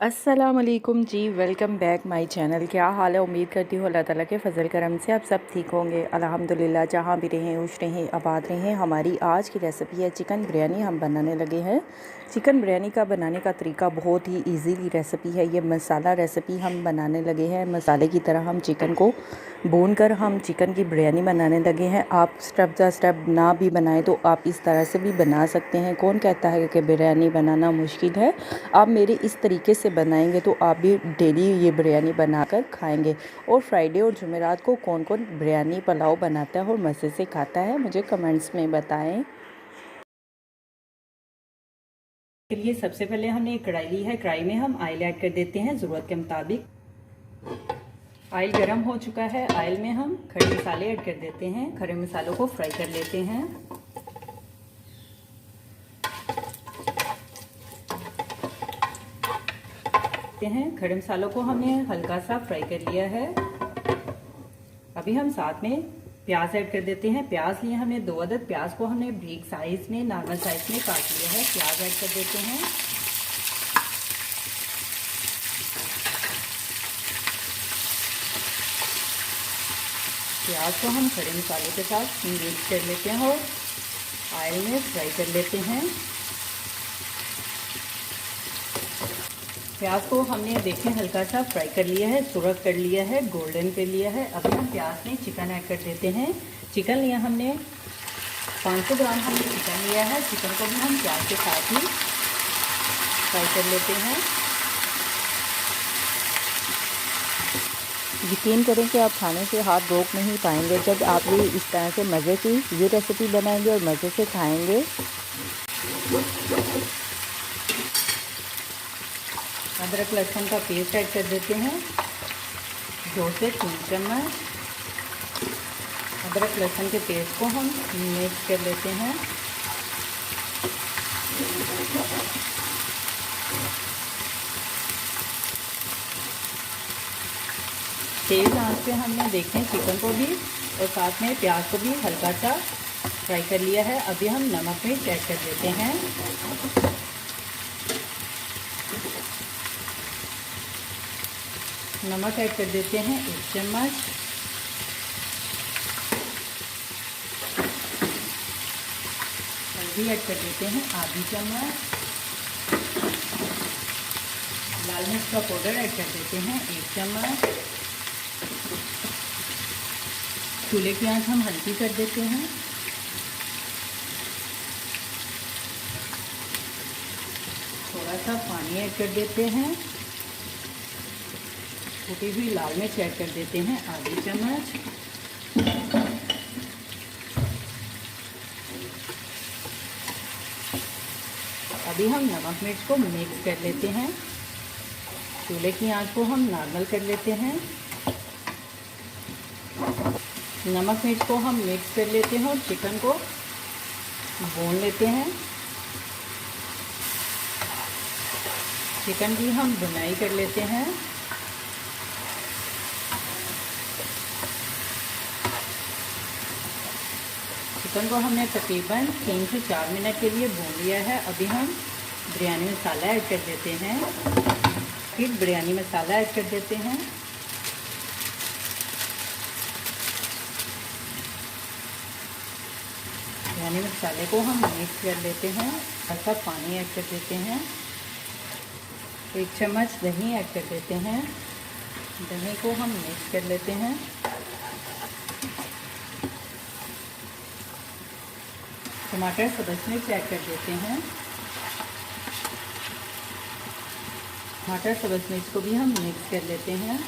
अस्सलाम वालेकुम जी, welcome back my channel. क्या हाल है? उम्मीद करती हूँ अल्लाह ताला के फ़ज़ल करम से आप सब ठीक होंगे। अल्हम्दुलिल्लाह, जहाँ भी रहें खुश रहें आबाद रहें। हमारी आज की रेसिपी है चिकन बिरयानी। हम बनाने लगे हैं। चिकन बिरयानी का बनाने का तरीका बहुत ही इजीली रेसिपी है। ये मसाला रेसिपी हम बनाने लगे हैं। मसाले की तरह हम चिकन को भून कर हम चिकन की बिरयानी बनाने लगे हैं। आप स्टेप बाय स्टेप ना भी बनाएं तो आप इस तरह से भी बना सकते हैं। कौन कहता है कि बिरयानी बनाना मुश्किल है? आप मेरे इस तरीके से बनाएंगे तो आप भी डेली ये बिरयानी बनाकर खाएंगे। और फ्राइडे और जुमेरात को कौन कौन बिरयानी पुलाव बनाता है और मज़े से खाता है, मुझे कमेंट्स में बताएं। के लिए सबसे पहले हमने एक कढ़ाई ली है। कढ़ाई में हम ऑयल ऐड कर देते हैं ज़रूरत के मुताबिक। ऑयल गरम हो चुका है। ऑयल में हम खड़े मसाले ऐड कर देते हैं। खड़े मसालों को फ्राई कर लेते हैं। खड़े मसालों को हमने हल्का सा फ्राई कर लिया है। अभी हम साथ में प्याज ऐड कर देते हैं। प्याज लिए हमने 2 अदद। प्याज को हमने ब्रिक साइज में, नॉर्मल साइज में काट लिया है। प्याज ऐड कर देते हैं। प्याज को हम खड़े मसाले के साथ मिक्स कर लेते हैं और ऑयल में फ्राई कर लेते हैं। प्याज को हमने देखें हल्का सा फ्राई कर लिया है, सुरख कर लिया है, गोल्डन कर लिया है। अभी हम प्याज में चिकन ऐड कर देते हैं। चिकन लिया हमने 500 ग्राम हमने चिकन लिया है। चिकन को भी हम प्याज के साथ ही फ्राई कर लेते हैं। यकीन करें कि आप खाने से हाथ रोक नहीं पाएंगे जब आप ये इस तरह से मज़े की ये रेसिपी बनाएंगे और मज़े से खाएंगे। अदरक लहसुन का पेस्ट ऐड कर देते हैं। 2 से 3 चम्मच अदरक लहसुन के पेस्ट को हम मिक्स कर लेते हैं। तेज़ आंच पे हमने देखें चिकन को भी और साथ में प्याज को भी हल्का सा फ्राई कर लिया है। अभी हम नमक मिर्च ऐड कर देते हैं। नमक ऐड कर देते हैं 1 चम्मच। हल्दी ऐड कर देते हैं आधी चम्मच। लाल मिर्च का पाउडर ऐड कर देते हैं 1 चम्मच। चूल्हे की आंच हम हल्की कर देते हैं। थोड़ा सा पानी ऐड कर देते हैं। कुटी हुई लाल मिर्च ऐड कर देते हैं आधी चम्मच। अभी हम नमक मिर्च को मिक्स कर लेते हैं। चूल्हे की आंच को हम नॉर्मल कर लेते हैं। नमक मिर्च को हम मिक्स कर लेते हैं और चिकन को भून लेते हैं। चिकन की हम भुनाई कर लेते हैं। चिकन को हमने तकरीबन 3 से 4 मिनट के लिए भून लिया है। अभी हम बिरयानी मसाला ऐड कर देते हैं। फिर बिरयानी मसाला ऐड कर देते हैं। बिरयानी मसाले को हम मिक्स कर लेते हैं। हल्का पानी ऐड कर देते हैं। 1 चम्मच दही ऐड कर देते हैं। दही को हम मिक्स कर लेते हैं। टमाटर सब्ज़ मिर्च ऐड कर देते हैं। टमाटर सब्ज़ मिर्च को भी हम मिक्स कर लेते हैं।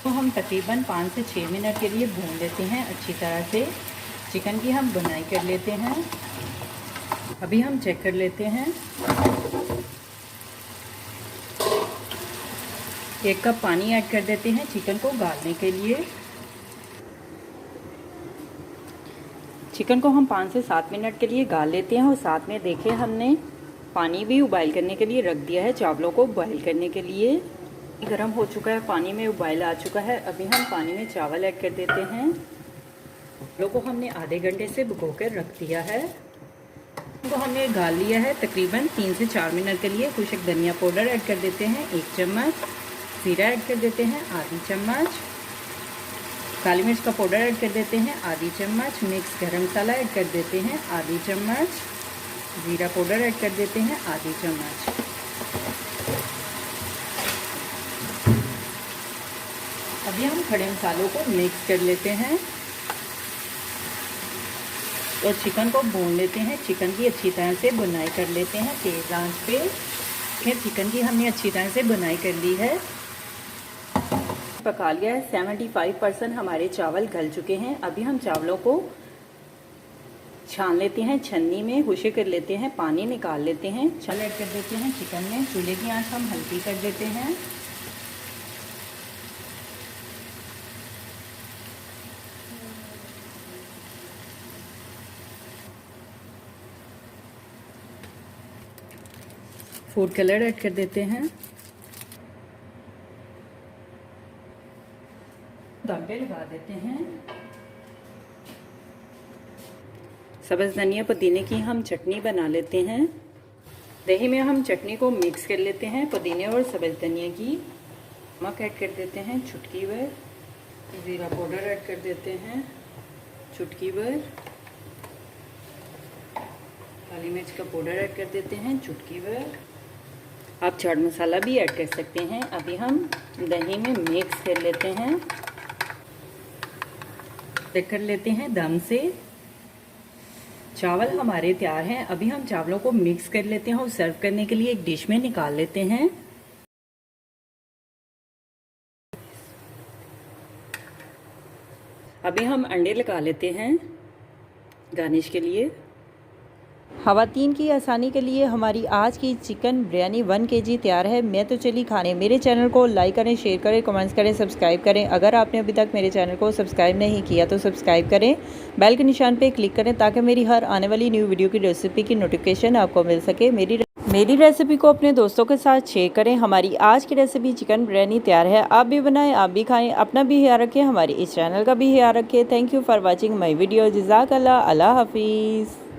तो हम तकरीबन 5 से 6 मिनट के लिए भून लेते हैं अच्छी तरह से। चिकन की हम बुनाई कर लेते हैं। अभी हम चेक कर लेते हैं। 1 कप पानी ऐड कर देते हैं चिकन को गालने के लिए। चिकन को हम 5 से 7 मिनट के लिए गाल लेते हैं और साथ में देखें हमने पानी भी उबाइल करने के लिए रख दिया है, चावलों को बॉईल करने के लिए। गर्म हो चुका है, पानी में उबाइल आ चुका है। अभी हम पानी में चावल ऐड कर देते हैं। चावलों को हमने आधे घंटे से भिगो कर रख दिया है। तो हमने गाल लिया है तकरीबन 3 से 4 मिनट के लिए। खुशक धनिया पाउडर ऐड कर देते हैं 1 चम्मच, जीरा ऐड कर देते हैं आधी चम्मच, काली मिर्च का पाउडर ऐड कर देते हैं आधी चम्मच, मिक्स गरम मसाला ऐड कर देते हैं आधी चम्मच, जीरा पाउडर ऐड कर देते हैं आधी चम्मच। अभी हम खड़े मसालों को मिक्स कर लेते हैं और चिकन को भून लेते हैं। चिकन की अच्छी तरह से बुनाई कर लेते हैं तेज़ आंच पे। फिर चिकन की हमने अच्छी तरह से बुनाई कर ली है, पका लिया है। 75% हमारे चावल गल चुके हैं। अभी हम चावलों को छान लेते हैं छन्नी में, हुशे कर लेते हैं, पानी निकाल लेते हैं। चावल ऐड कर देते हैं चिकन में। चूल्हे की आंच हम हल्की कर देते हैं। फूड कलर ऐड कर देते हैं। दम पे लगा देते हैं। सब्ज़ धनिया पुदीने की हम चटनी बना लेते हैं। दही में हम चटनी को मिक्स कर लेते हैं पुदीने और सब्ज़ धनिया की। नमक ऐड कर देते हैं चुटकी भर, ज़ीरा पाउडर ऐड कर देते हैं चुटकी भर, काली मिर्च का पाउडर ऐड कर देते हैं चुटकी भर। आप चाट मसाला भी ऐड कर सकते हैं। अभी हम दही में मिक्स कर लेते हैं, चेक कर लेते हैं दम से। चावल हमारे तैयार हैं। अभी हम चावलों को मिक्स कर लेते हैं और सर्व करने के लिए एक डिश में निकाल लेते हैं। अभी हम अंडे लगा लेते हैं गार्निश के लिए। ख़वातीन की आसानी के लिए हमारी आज की चिकन बिरयानी 1 kg तैयार है। मैं तो चली खाने। मेरे चैनल को लाइक करें, शेयर करें, कमेंट्स करें, सब्सक्राइब करें। अगर आपने अभी तक मेरे चैनल को सब्सक्राइब नहीं किया तो सब्सक्राइब करें, बेल के निशान पे क्लिक करें ताकि मेरी हर आने वाली न्यू वीडियो की रेसिपी की नोटिफिकेशन आपको मिल सके। मेरी रेसिपी को अपने दोस्तों के साथ शेयर करें। हमारी आज की रेसिपी चिकन बिरयानी तैयार है। आप भी बनाएं, आप भी खाएं। अपना भी ख्याल रखें, हमारे इस चैनल का भी ख्याल रखें। Thank you for watching my video. जज़ाकल्लाह। अल्लाह हाफिज़।